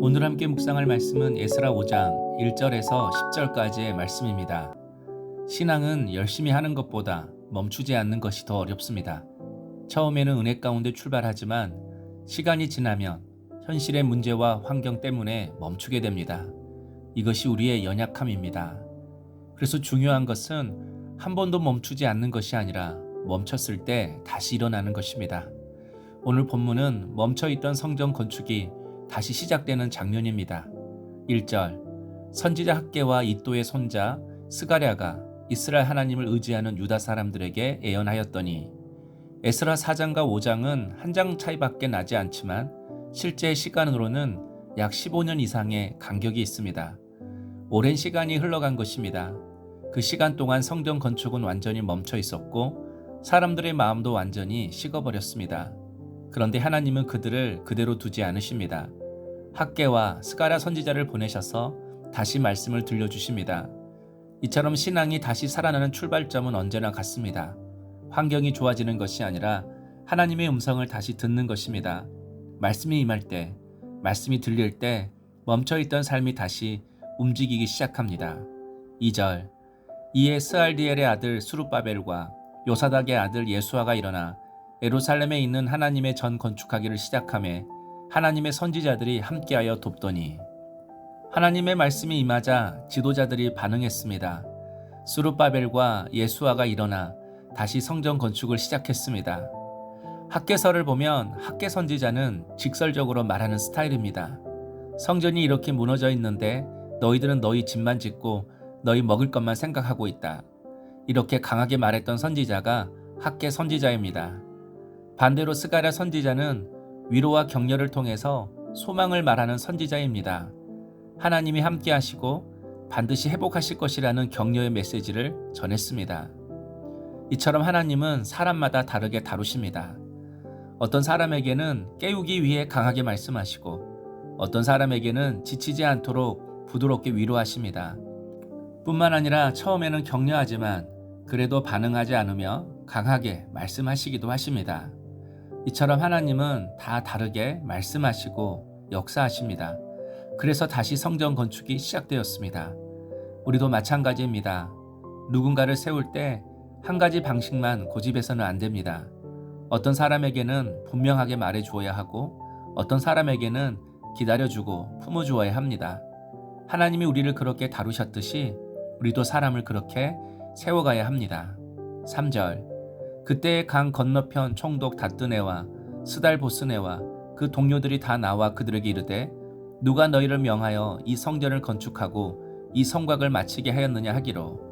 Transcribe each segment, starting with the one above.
오늘 함께 묵상할 말씀은 에스라 5장 1절에서 10절까지의 말씀입니다. 신앙은 열심히 하는 것보다 멈추지 않는 것이 더 어렵습니다. 처음에는 은혜 가운데 출발하지만 시간이 지나면 현실의 문제와 환경 때문에 멈추게 됩니다. 이것이 우리의 연약함입니다. 그래서 중요한 것은 한 번도 멈추지 않는 것이 아니라 멈췄을 때 다시 일어나는 것입니다. 오늘 본문은 멈춰있던 성전 건축이 다시 시작되는 장면입니다. 1절, 선지자 학개와 이도의 손자 스가랴가 이스라엘 하나님을 의지하는 유다 사람들에게 예언하였더니. 에스라 4장과 5장은 한 장 차이밖에 나지 않지만 실제 시간으로는 약 15년 이상의 간격이 있습니다. 오랜 시간이 흘러간 것입니다. 그 시간 동안 성전 건축은 완전히 멈춰 있었고 사람들의 마음도 완전히 식어버렸습니다. 그런데 하나님은 그들을 그대로 두지 않으십니다. 학개와 스가랴 선지자를 보내셔서 다시 말씀을 들려주십니다. 이처럼 신앙이 다시 살아나는 출발점은 언제나 같습니다. 환경이 좋아지는 것이 아니라 하나님의 음성을 다시 듣는 것입니다. 말씀이 임할 때, 말씀이 들릴 때 멈춰있던 삶이 다시 움직이기 시작합니다. 2절, 이에 스알디엘의 아들 수룹바벨과 요사닥의 아들 예수아가 일어나 예루살렘에 있는 하나님의 전 건축하기를 시작하며 하나님의 선지자들이 함께하여 돕더니. 하나님의 말씀이 임하자 지도자들이 반응했습니다. 수룹바벨과 예수아가 일어나 다시 성전 건축을 시작했습니다. 학개서를 보면 학개 선지자는 직설적으로 말하는 스타일입니다. 성전이 이렇게 무너져 있는데 너희들은 너희 집만 짓고 너희 먹을 것만 생각하고 있다. 이렇게 강하게 말했던 선지자가 학개 선지자입니다. 반대로 스가랴 선지자는 위로와 격려를 통해서 소망을 말하는 선지자입니다. 하나님이 함께 하시고 반드시 회복하실 것이라는 격려의 메시지를 전했습니다. 이처럼 하나님은 사람마다 다르게 다루십니다. 어떤 사람에게는 깨우기 위해 강하게 말씀하시고 어떤 사람에게는 지치지 않도록 부드럽게 위로하십니다. 뿐만 아니라 처음에는 격려하지만 그래도 반응하지 않으며 강하게 말씀하시기도 하십니다. 이처럼 하나님은 다 다르게 말씀하시고 역사하십니다. 그래서 다시 성전 건축이 시작되었습니다. 우리도 마찬가지입니다. 누군가를 세울 때 한 가지 방식만 고집해서는 안 됩니다. 어떤 사람에게는 분명하게 말해 주어야 하고 어떤 사람에게는 기다려주고 품어주어야 합니다. 하나님이 우리를 그렇게 다루셨듯이 우리도 사람을 그렇게 세워가야 합니다. 3절, 그때의 강 건너편 총독 다뜨네와 스달보스네와 그 동료들이 다 나와 그들에게 이르되 누가 너희를 명하여 이 성전을 건축하고 이 성곽을 마치게 하였느냐 하기로.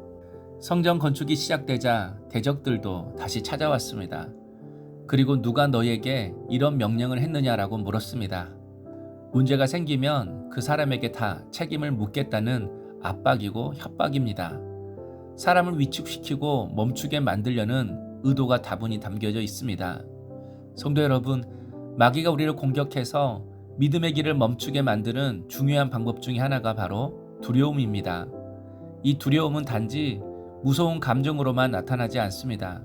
성전 건축이 시작되자 대적들도 다시 찾아왔습니다. 그리고 누가 너희에게 이런 명령을 했느냐라고 물었습니다. 문제가 생기면 그 사람에게 다 책임을 묻겠다는 압박이고 협박입니다. 사람을 위축시키고 멈추게 만들려는 의도가 다분히 담겨져 있습니다. 성도 여러분, 마귀가 우리를 공격해서 믿음의 길을 멈추게 만드는 중요한 방법 중에 하나가 바로 두려움입니다. 이 두려움은 단지 무서운 감정으로만 나타나지 않습니다.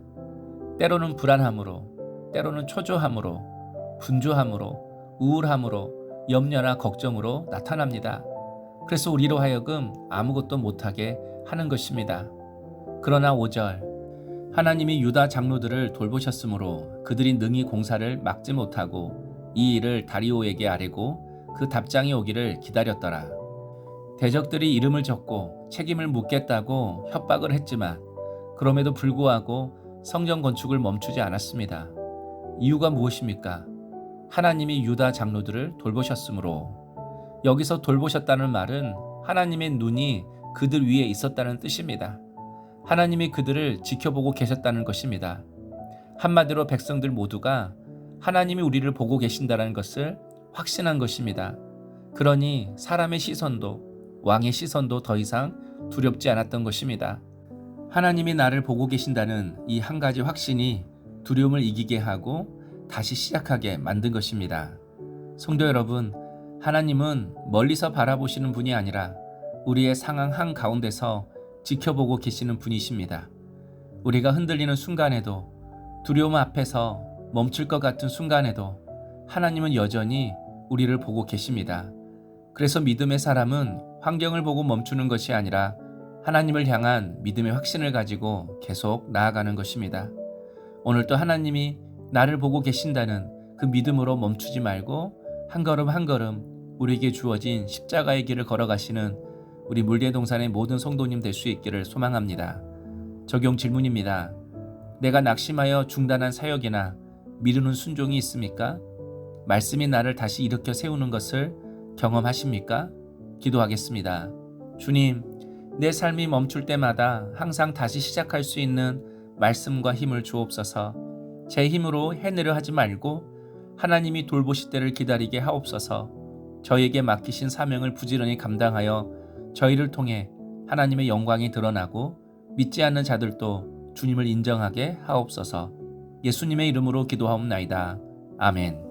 때로는 불안함으로, 때로는 초조함으로, 분주함으로, 우울함으로, 염려나 걱정으로 나타납니다. 그래서 우리로 하여금 아무것도 못하게 하는 것입니다. 그러나 5절, 하나님이 유다 장로들을 돌보셨으므로 그들이 능히 공사를 막지 못하고 이 일을 다리오에게 아뢰고 그 답장이 오기를 기다렸더라. 대적들이 이름을 적고 책임을 묻겠다고 협박을 했지만 그럼에도 불구하고 성전 건축을 멈추지 않았습니다. 이유가 무엇입니까? 하나님이 유다 장로들을 돌보셨으므로. 여기서 돌보셨다는 말은 하나님의 눈이 그들 위에 있었다는 뜻입니다. 하나님이 그들을 지켜보고 계셨다는 것입니다. 한마디로 백성들 모두가 하나님이 우리를 보고 계신다는 것을 확신한 것입니다. 그러니 사람의 시선도 왕의 시선도 더 이상 두렵지 않았던 것입니다. 하나님이 나를 보고 계신다는 이 한 가지 확신이 두려움을 이기게 하고 다시 시작하게 만든 것입니다. 성도 여러분, 하나님은 멀리서 바라보시는 분이 아니라 우리의 상황 한가운데서 지켜보고 계시는 분이십니다. 우리가 흔들리는 순간에도 두려움 앞에서 멈출 것 같은 순간에도 하나님은 여전히 우리를 보고 계십니다. 그래서 믿음의 사람은 환경을 보고 멈추는 것이 아니라 하나님을 향한 믿음의 확신을 가지고 계속 나아가는 것입니다. 오늘도 하나님이 나를 보고 계신다는 그 믿음으로 멈추지 말고 한 걸음 한 걸음 우리에게 주어진 십자가의 길을 걸어가시는 우리 물대동산의 모든 성도님 될 수 있기를 소망합니다. 적용 질문입니다. 내가 낙심하여 중단한 사역이나 미루는 순종이 있습니까? 말씀이 나를 다시 일으켜 세우는 것을 경험하십니까? 기도하겠습니다. 주님, 내 삶이 멈출 때마다 항상 다시 시작할 수 있는 말씀과 힘을 주옵소서. 제 힘으로 해내려 하지 말고 하나님이 돌보실 때를 기다리게 하옵소서. 저에게 맡기신 사명을 부지런히 감당하여 저희를 통해 하나님의 영광이 드러나고 믿지 않는 자들도 주님을 인정하게 하옵소서. 예수님의 이름으로 기도하옵나이다. 아멘.